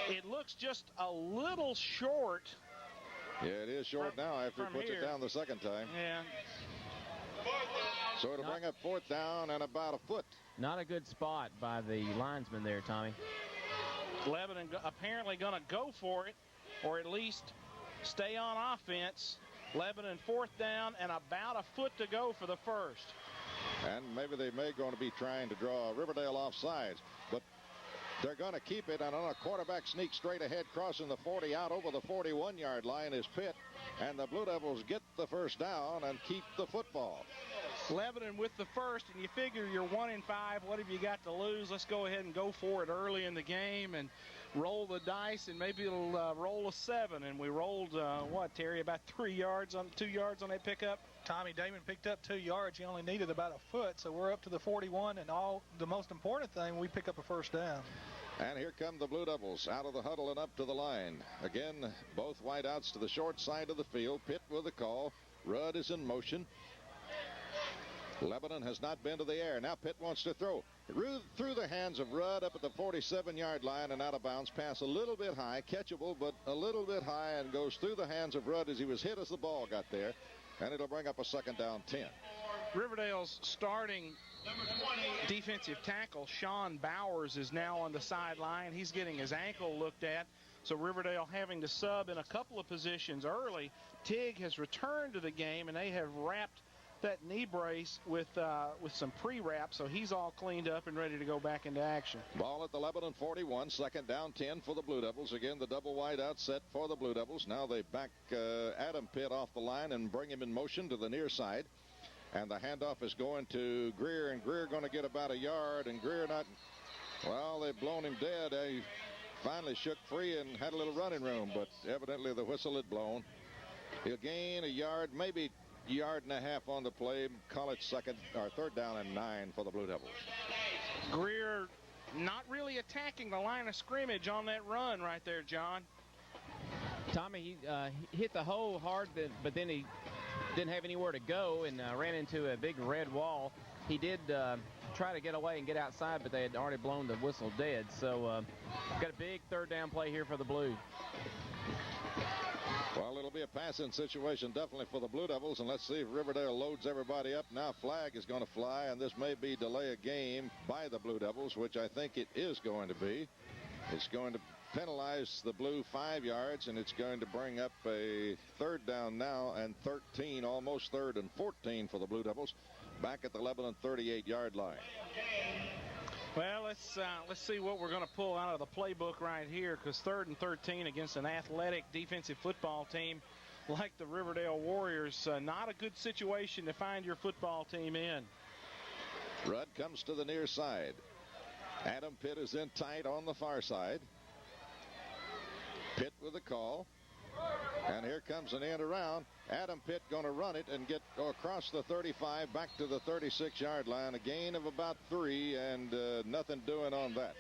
It looks just a little short. Yeah, it is short now after he puts it down the second time. Yeah. So it'll bring up fourth down and about a foot. Not a good spot by the linesman there, Tommy. Lebanon apparently going to go for it, or at least stay on offense. Lebanon fourth down and about a foot to go for the first. And maybe they may going to be trying to draw Riverdale offsides, but they're going to keep it. And on a quarterback sneak straight ahead, crossing the 40 out over the 41-yard line is Pitt. And the Blue Devils get the first down and keep the football. Lebanon with the first, and you figure you're 1-5. What have you got to lose? Let's go ahead and go for it early in the game and roll the dice, and maybe it'll roll a 7. And we rolled, what, Terry, about 2 yards on that pickup? Tommy Damon picked up 2 yards. He only needed about a foot, so we're up to the 41. And the most important thing, we pick up a first down. And here come the Blue Devils out of the huddle and up to the line. Again, both wideouts to the short side of the field. Pitt with the call. Rudd is in motion. Lebanon has not been to the air. Now Pitt wants to throw. Through the hands of Rudd up at the 47-yard line and out of bounds. Pass a little bit high, catchable, but a little bit high, and goes through the hands of Rudd as he was hit as the ball got there. And it'll bring up a second down 10. Riverdale's starting defensive tackle, Sean Bowers, is now on the sideline. He's getting his ankle looked at. So Riverdale having to sub in a couple of positions early. Tig has returned to the game, and they have wrapped that knee brace with some pre-wrap, so he's all cleaned up and ready to go back into action. Ball at the Lebanon 41, second down 10 for the Blue Devils. Again, the double wide out set for the Blue Devils. Now they back Adam Pitt off the line and bring him in motion to the near side. And the handoff is going to Greer, and Greer going to get about a yard, and Greer not, well, they've blown him dead. He finally shook free and had a little running room, but evidently the whistle had blown. He'll gain a yard, maybe yard and a half on the play. Call it third down and 9 for the Blue Devils. Greer not really attacking the line of scrimmage on that run right there, John. Tommy, he hit the hole hard, but then he didn't have anywhere to go and ran into a big red wall. He did try to get away and get outside, but they had already blown the whistle dead. So got a big third down play here for the Blues. Well, it'll be a passing situation definitely for the Blue Devils, and let's see if Riverdale loads everybody up. Now flag is going to fly, and this may be delay a game by the Blue Devils, which I think it is going to be. It's going to penalize the Blue 5 yards, and it's going to bring up a third down now and 13, almost third and 14 for the Blue Devils, back at the Lebanon 38-yard line. Well, let's see what we're going to pull out of the playbook right here, because 3rd and 13 against an athletic defensive football team like the Riverdale Warriors, not a good situation to find your football team in. Rudd comes to the near side. Adam Pitt is in tight on the far side. Pitt with the call. And here comes an end around. Adam Pitt going to run it and get across the 35 back to the 36-yard line. A gain of about 3 and nothing doing on that.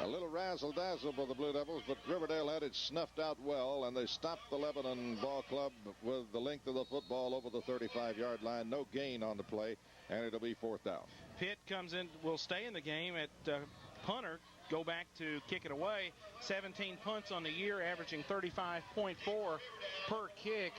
A little razzle-dazzle for the Blue Devils, but Riverdale had it snuffed out well, and they stopped the Lebanon Ball Club with the length of the football over the 35-yard line. No gain on the play, and it'll be fourth down. Pitt comes in, will stay in the game at punter. Go back to kick it away. 17 punts on the year, averaging 35.4 per kick.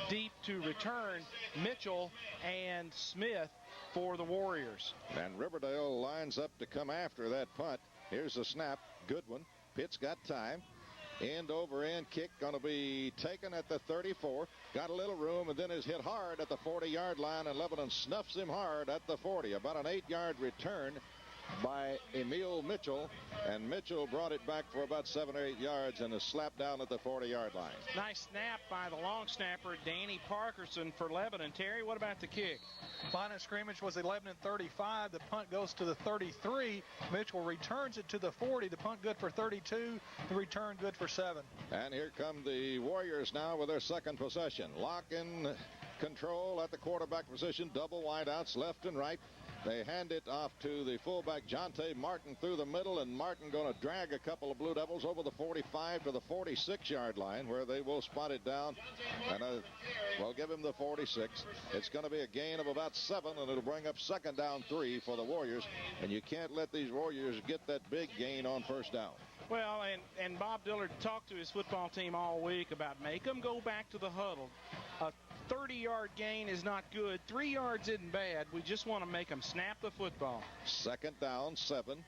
Deep to return, Mitchell and Smith for the Warriors. And Riverdale lines up to come after that punt. Here's a snap. Good one. Pitt's got time. End over end kick going to be taken at the 34. Got a little room and then is hit hard at the 40-yard line, and Lebanon snuffs him hard at the 40. About an 8-yard return by Emil Mitchell, and Mitchell brought it back for about 7 or 8 yards and is slapped down at the 40-yard line. Nice snap by the long snapper, Danny Parkerson, for Lebanon. Terry, what about the kick? Line of scrimmage was 11-35. The punt goes to the 33. Mitchell returns it to the 40. The punt good for 32. The return good for 7. And here come the Warriors now with their second possession. Lock in control at the quarterback position. Double wideouts left and right. They hand it off to the fullback, Jonte Martin, through the middle, and Martin going to drag a couple of Blue Devils over the 45 to the 46-yard line, where they will spot it down, and we'll give him the 46. It's going to be a gain of about 7, and it'll bring up second down 3 for the Warriors, and you can't let these Warriors get that big gain on first down. Well, and Bob Dillard talked to his football team all week about make them go back to the huddle. A 30-yard gain is not good. 3 yards isn't bad. We just want to make them snap the football. 2nd down, 7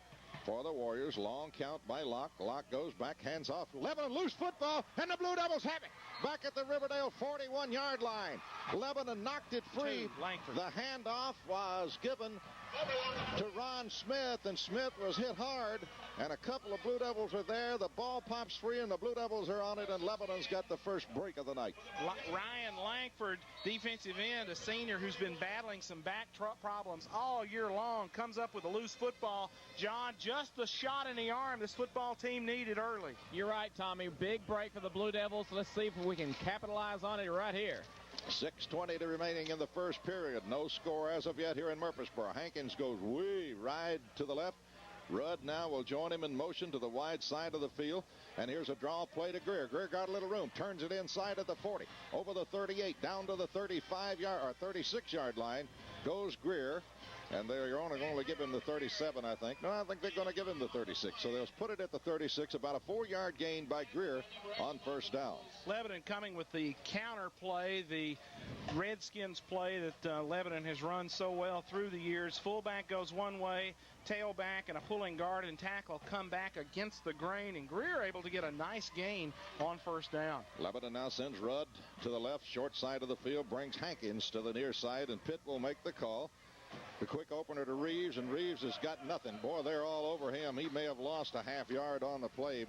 for the Warriors. Long count by Locke. Locke goes back, hands off. Lebanon, loose football, and the Blue Devils have it. Back at the Riverdale 41-yard line. Lebanon knocked it free. The handoff was given to Ron Smith, and Smith was hit hard, and a couple of Blue Devils are there. The ball pops free, and the Blue Devils are on it, and Lebanon's got the first break of the night. Ryan Langford, defensive end, a senior who's been battling some back problems all year long, comes up with a loose football. John, just the shot in the arm this football team needed early. You're right, Tommy. Big break for the Blue Devils. Let's see if we can capitalize on it right here. 6:20 remaining in the first period. No score as of yet here in Murfreesboro. Hankins goes way wide to the left. Rudd now will join him in motion to the wide side of the field. And here's a draw play to Greer. Greer got a little room. Turns it inside at the 40. Over the 38. Down to the 35-yard or 36-yard line goes Greer. And they're only going to give him the 37, I think. No, I think they're going to give him the 36. So they'll put it at the 36. About a 4-yard gain by Greer on first down. Lebanon coming with the counter play, the Redskins play that Lebanon has run so well through the years. Fullback goes one way, tailback and a pulling guard and tackle come back against the grain, and Greer able to get a nice gain on first down. Lebanon now sends Rudd to the left, short side of the field, brings Hankins to the near side, and Pitt will make the call. The quick opener to Reeves, and Reeves has got nothing. Boy, they're all over him. He may have lost a half yard on the play.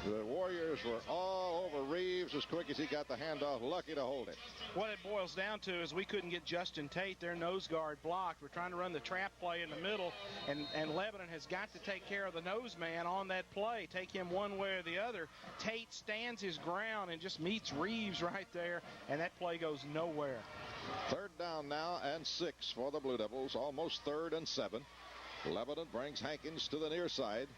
The Warriors were all over Reeves as quick as he got the handoff. Lucky to hold it. What it boils down to is we couldn't get Justin Tate, their nose guard, blocked. We're trying to run the trap play in the middle, and Lebanon has got to take care of the nose man on that play. Take him one way or the other. Tate stands his ground and just meets Reeves right there, and that play goes nowhere. 3rd down now and 6 for the Blue Devils. Almost 3rd and 7. Lebanon brings Hankins to the near side.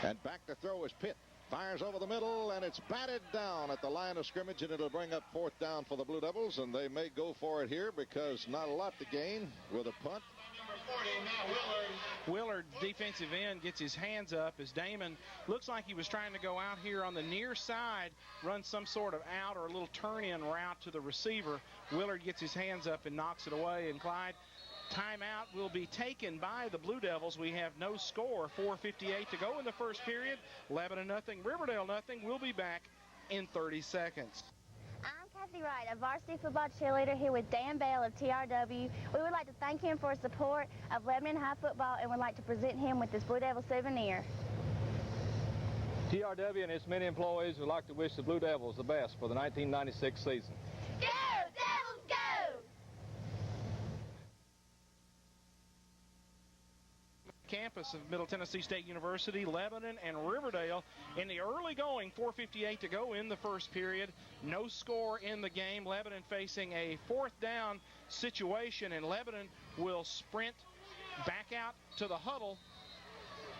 And back to throw is Pitt. Fires over the middle, and it's batted down at the line of scrimmage, and it'll bring up 4th down for the Blue Devils, and they may go for it here because not a lot to gain with a punt. Willard, defensive end, gets his hands up as Damon looks like he was trying to go out here on the near side, run some sort of out or a little turn-in route to the receiver. Willard gets his hands up and knocks it away, and Clyde, timeout will be taken by the Blue Devils. We have no score. 4:58 to go in the first period. Lebanon nothing, Riverdale nothing. We'll be back in 30 seconds. I'm Kathy Wright, a varsity football cheerleader here with Dan Bale of TRW. We would like to thank him for his support of Lebanon High football and would like to present him with this Blue Devil souvenir. TRW and its many employees would like to wish the Blue Devils the best for the 1996 season. Go, Devils, go! Campus of Middle Tennessee State University, Lebanon and Riverdale in the early going. 4:58 to go in the first period. No score in the game. Lebanon facing a 4th down situation, and Lebanon will sprint back out to the huddle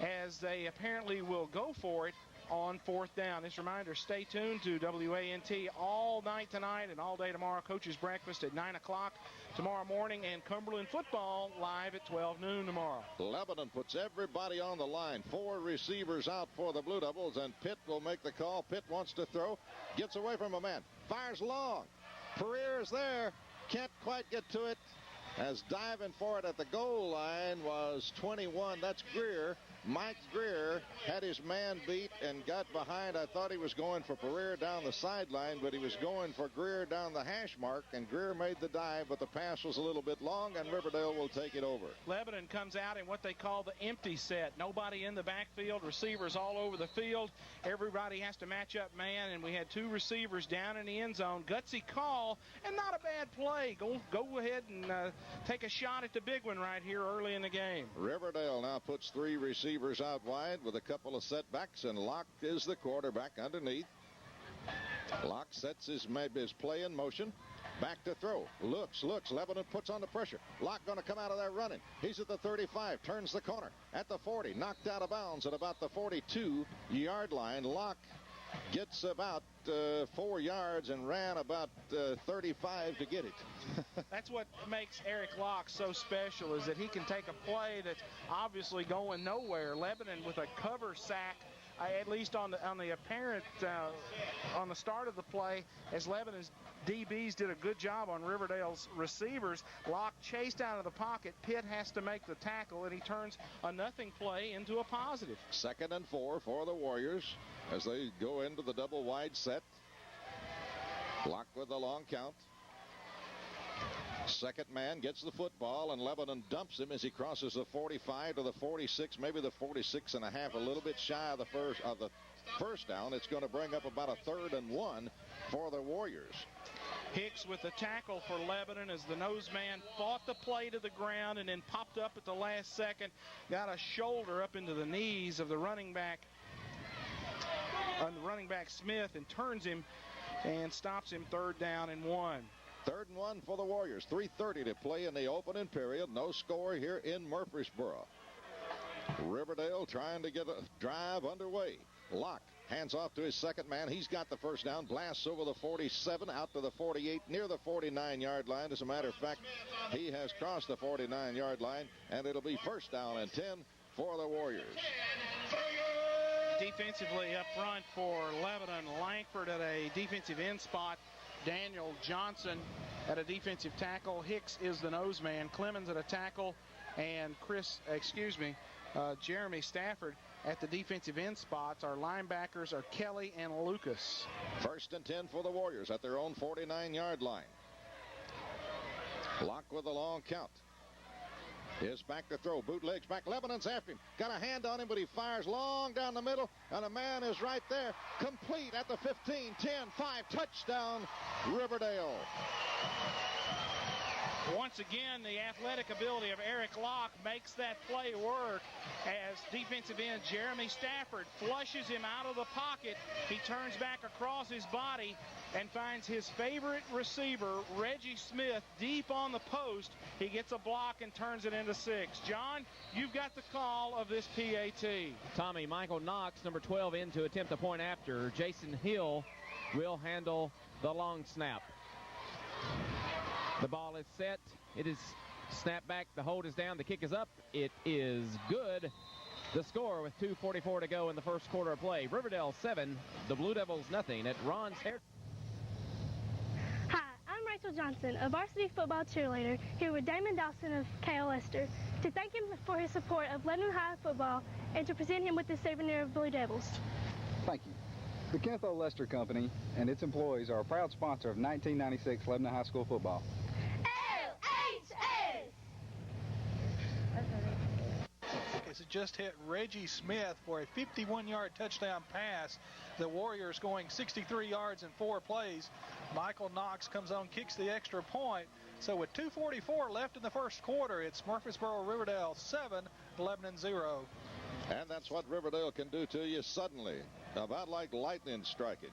as they apparently will go for it on 4th down. This reminder, stay tuned to WANT all night tonight and all day tomorrow. Coach's breakfast at 9 o'clock tomorrow morning, and Cumberland football live at 12 noon tomorrow. Lebanon puts everybody on the line. 4 receivers out for the Blue Devils, and Pitt will make the call. Pitt wants to throw, gets away from a man, fires long. Pereira's there, can't quite get to it, as diving for it at the goal line was 21. That's Greer. Mike Greer had his man beat and got behind. I thought he was going for Pereira down the sideline, but he was going for Greer down the hash mark, and Greer made the dive, but the pass was a little bit long, and Riverdale will take it over. Lebanon comes out in what they call the empty set. Nobody in the backfield, receivers all over the field. Everybody has to match up man, and we had 2 receivers down in the end zone. Gutsy call, and not a bad play. Go ahead and take a shot at the big one right here early in the game. Riverdale now puts 3 receivers out wide with a couple of setbacks, and Locke is the quarterback underneath. Locke sets his play in motion. Back to throw. Looks. Lebanon puts on the pressure. Locke going to come out of there running. He's at the 35. Turns the corner. At the 40. Knocked out of bounds at about the 42-yard line. Locke gets about 4 yards and ran about 35 to get it. That's what makes Eric Locke so special, is that he can take a play that's obviously going nowhere. Lebanon with a cover sack, at least on the apparent on the start of the play, as Lebanon's DBs did a good job on Riverdale's receivers. Locke chased out of the pocket. Pitt has to make the tackle, and he turns a nothing play into a positive. 2nd and 4 for the Warriors as they go into the double wide set. Locke with the long count. Second man gets the football, and Lebanon dumps him as he crosses the 45 to the 46, maybe the 46 and a half, a little bit shy of the first down. It's going to bring up about a 3rd and 1 for the Warriors. Hicks with the tackle for Lebanon as the nose man fought the play to the ground and then popped up at the last second, got a shoulder up into the knees of the running back Smith, and turns him and stops him 3rd down and 1. 3rd and 1 for the Warriors. 3:30 to play in the opening period. No score here in Murfreesboro. Riverdale trying to get a drive underway. Locke hands off to his second man. He's got the first down. Blasts over the 47 out to the 48 near the 49-yard line. As a matter of fact, he has crossed the 49-yard line, and it'll be 1st down and 10 for the Warriors. Defensively up front for Lebanon, Langford at a defensive end spot. Daniel Johnson at a defensive tackle. Hicks is the nose man. Clemens at a tackle, and Jeremy Stafford at the defensive end spots. Our linebackers are Kelly and Lucas. 1st and 10 for the Warriors at their own 49-yard line. Locke with a long count. Is back to throw. Bootlegs back. Lebanon's after him. Got a hand on him, but he fires long down the middle, and a man is right there. Complete at the 15, 10, 5. Touchdown, Riverdale. Once again, the athletic ability of Eric Locke makes that play work as defensive end Jeremy Stafford flushes him out of the pocket. He turns back across his body and finds his favorite receiver, Reggie Smith, deep on the post. He gets a block and turns it into 6. John, you've got the call of this PAT. Tommy, Michael Knox, number 12, in to attempt a point after. Jason Hill will handle the long snap. The ball is set. It is snapped back. The hold is down. The kick is up. It is good. The score with 2:44 to go in the first quarter of play. Riverdale 7, the Blue Devils nothing at Ron's Hair. Hi, I'm Rachel Johnson, a varsity football cheerleader, here with Damon Dawson of K.O. Lester, to thank him for his support of Lebanon High football and to present him with this souvenir of Blue Devils. Thank you. The Kenneth O. Lester Company and its employees are a proud sponsor of 1996 Lebanon High School football. LHS! It just hit Reggie Smith for a 51-yard touchdown pass. The Warriors going 63 yards in 4 plays. Michael Knox comes on, kicks the extra point. So with 2:44 left in the first quarter, it's Murfreesboro Riverdale 7, Lebanon 0. And that's what Riverdale can do to you suddenly. About like lightning striking.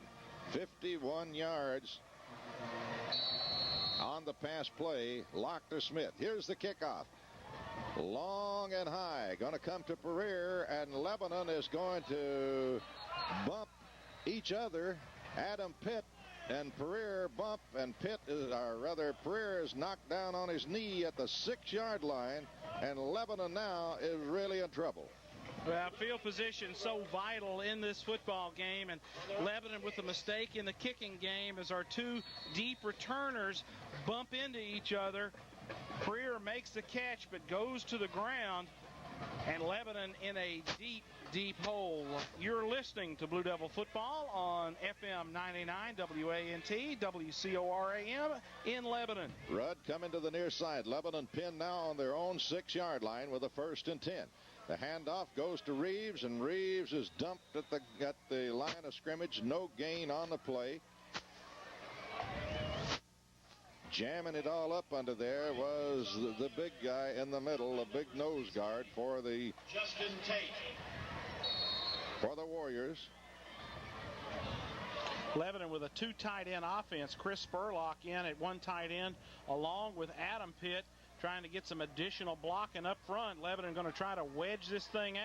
51 yards on the pass play. Locke to Smith. Here's the kickoff. Long and high. Going to come to Pereira, and Lebanon is going to bump each other. Adam Pitt and Pereira bump, and Pereira is knocked down on his knee at the 6-yard line, and Lebanon now is really in trouble. Well, field position so vital in this football game, and Lebanon with a mistake in the kicking game as our 2 deep returners bump into each other. Pereira makes the catch but goes to the ground, and Lebanon in a deep, deep hole. You're listening to Blue Devil Football on FM 99 WANT WCORAM in Lebanon. Rudd coming to the near side. Lebanon pinned now on their own 6-yard line with a 1st and 10. The handoff goes to Reeves, and Reeves is dumped at the line of scrimmage. No gain on the play. Jamming it all up under there was the big guy in the middle, a big nose guard for the Warriors. Lebanon with a 2 tight end offense. Chris Spurlock in at 1 tight end along with Adam Pitt, trying to get some additional blocking up front. Lebanon going to try to wedge this thing out.